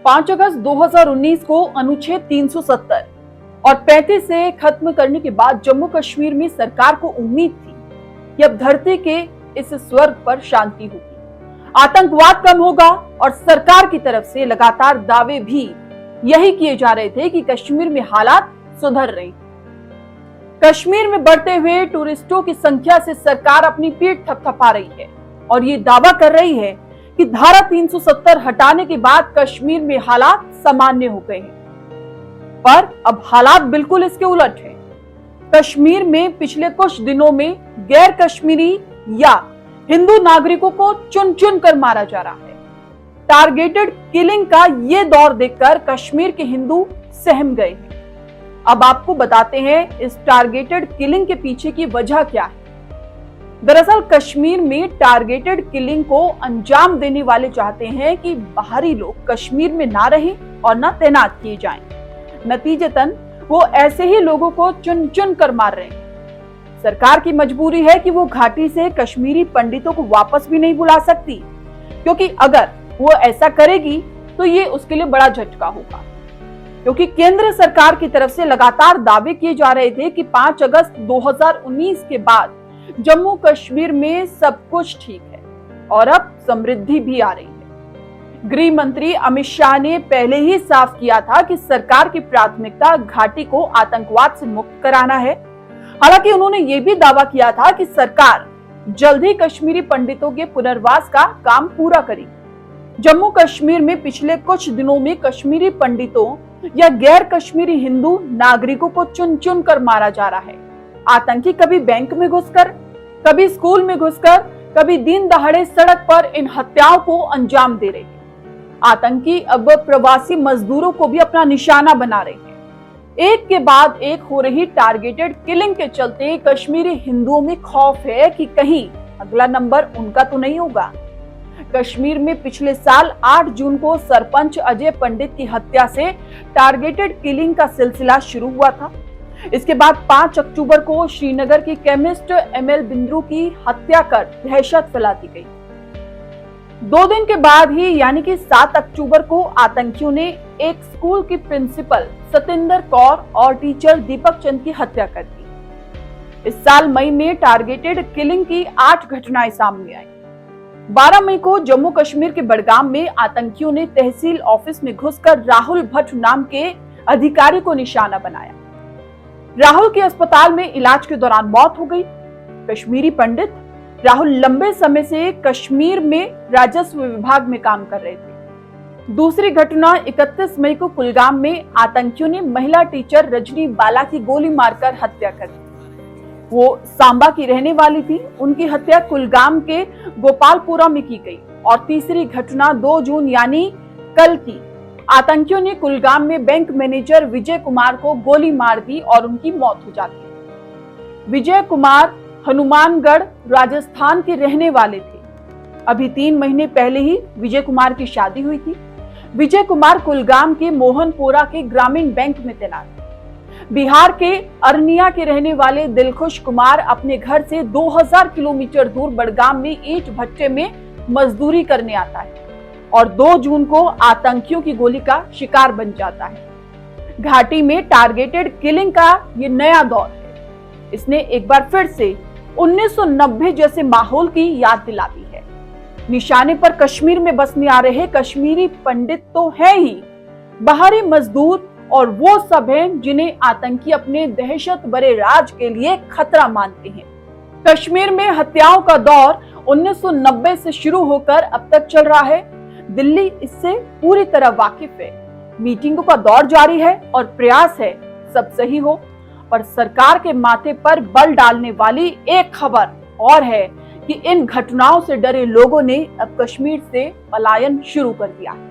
5 अगस्त 2019 को अनुच्छेद 370 और 35 से खत्म करने के बाद जम्मू कश्मीर में सरकार को उम्मीद थी कि अब धरती के इस स्वर्ग पर शांति होगी, आतंकवाद कम होगा और सरकार की तरफ से लगातार दावे भी यही किए जा रहे थे कि कश्मीर में हालात सुधर रहे। कश्मीर में बढ़ते हुए टूरिस्टों की संख्या से सरकार अपनी पीठ थपथपा रही है और ये दावा कर रही है कि धारा 370 हटाने के बाद कश्मीर में हालात सामान्य हो गए हैं, पर अब हालात बिल्कुल इसके उलट हैं। कश्मीर में पिछले कुछ दिनों में गैर कश्मीरी या हिंदू नागरिकों को चुन चुन कर मारा जा रहा है। टारगेटेड किलिंग का ये दौर देखकर कश्मीर के हिंदू सहम गए हैं। अब आपको बताते हैं इस टारगेटेड किलिंग के पीछे की वजह क्या है। दरअसल कश्मीर में टारगेटेड किलिंग को अंजाम देने वाले चाहते हैं कि बाहरी लोग कश्मीर में ना रहें और ना तैनात किए जाएं। नतीजतन वो ऐसे ही लोगों को चुन चुन कर मार रहे हैं। सरकार की मजबूरी है कि वो घाटी से कश्मीरी पंडितों को वापस भी नहीं बुला सकती, क्योंकि अगर वो ऐसा करेगी तो ये उसके लिए बड़ा झटका होगा। क्योंकि केंद्र सरकार की तरफ से लगातार दावे किए जा रहे थे कि 5 अगस्त 2019 के बाद जम्मू कश्मीर में सब कुछ ठीक है और अब समृद्धि भी आ रही है। गृह मंत्री अमित शाह ने पहले ही साफ किया था कि सरकार की प्राथमिकता घाटी को आतंकवाद से मुक्त कराना है। हालांकि उन्होंने ये भी दावा किया था कि सरकार जल्द ही कश्मीरी पंडितों के पुनर्वास का काम पूरा करेगी। जम्मू कश्मीर में पिछले कुछ दिनों में कश्मीरी पंडितों या गैर कश्मीरी हिंदू नागरिकों को चुन चुन कर मारा जा रहा है। आतंकी कभी बैंक में घुसकर, कभी स्कूल में घुसकर, कभी दिन दहाड़े सड़क पर इन हत्याओं को अंजाम दे रहे हैं। आतंकी अब प्रवासी मजदूरों को भी अपना निशाना बना रहे हैं। एक के बाद एक हो रही टारगेटेड किलिंग के चलते कश्मीरी हिंदुओं में खौफ है कि कहीं अगला नंबर उनका तो नहीं होगा। कश्मीर में पिछले साल 8 जून को सरपंच अजय पंडित की हत्या से टारगेटेड किलिंग का सिलसिला शुरू हुआ था। इसके बाद 5 अक्टूबर को श्रीनगर की केमिस्ट एमएल बिंद्रू की हत्या कर दहशत फैला दी गई। 2 दिन के बाद ही यानी कि 7 अक्टूबर को आतंकियों ने एक स्कूल की प्रिंसिपल सतिंदर कौर और टीचर दीपक चंद की हत्या कर दी। इस साल मई में टारगेटेड किलिंग की 8 घटनाएं सामने आई। 12 मई को जम्मू कश्मीर के बडगाम में आतंकियों ने तहसील ऑफिस में घुसकर राहुल भट्ट नाम के अधिकारी को निशाना बनाया। राहुल की अस्पताल में इलाज के दौरान मौत हो गई। कश्मीरी पंडित राहुल लंबे समय से कश्मीर में राजस्व विभाग में काम कर रहे थे। दूसरी घटना 31 मई को कुलगाम में आतंकियों ने महिला टीचर रजनी बाला की गोली मारकर हत्या कर दी। वो सांबा की रहने वाली थी। उनकी हत्या कुलगाम के गोपालपुरा में की गई। और तीसरी घटना 2 जून यानी कल की, आतंकियों ने कुलगाम में बैंक मैनेजर विजय कुमार को गोली मार दी और उनकी मौत हो जाती है। विजय कुमार हनुमानगढ़ राजस्थान के रहने वाले थे। अभी 3 महीने पहले ही विजय कुमार की शादी हुई थी। विजय कुमार कुलगाम के मोहनपुरा के ग्रामीण बैंक में तैनात थे। बिहार के अरनिया के रहने वाले दिलखुश कुमार अपने घर से 2000 किलोमीटर दूर बडगाम में ईंट भट्टे में मजदूरी करने आता है और 2 जून को आतंकियों की गोली का शिकार बन जाता है। घाटी में टारगेटेड किलिंग का ये नया दौर है। इसने एक बार फिर से 1990 जैसे माहौल की याद दिला दी है। निशाने पर कश्मीर में बसने आ रहे कश्मीरी पंडित तो है ही, बाहरी मजदूर और वो सब हैं जिन्हें आतंकी अपने दहशत भरे राज के लिए खतरा मानते हैं। कश्मीर में हत्याओं का दौर 1990 से शुरू होकर अब तक चल रहा है। दिल्ली इससे पूरी तरह वाकिफ है। मीटिंगों का दौर जारी है और प्रयास है सब सही हो, पर सरकार के माथे पर बल डालने वाली एक खबर और है कि इन घटनाओं से डरे लोगों ने अब कश्मीर से पलायन शुरू कर दिया है।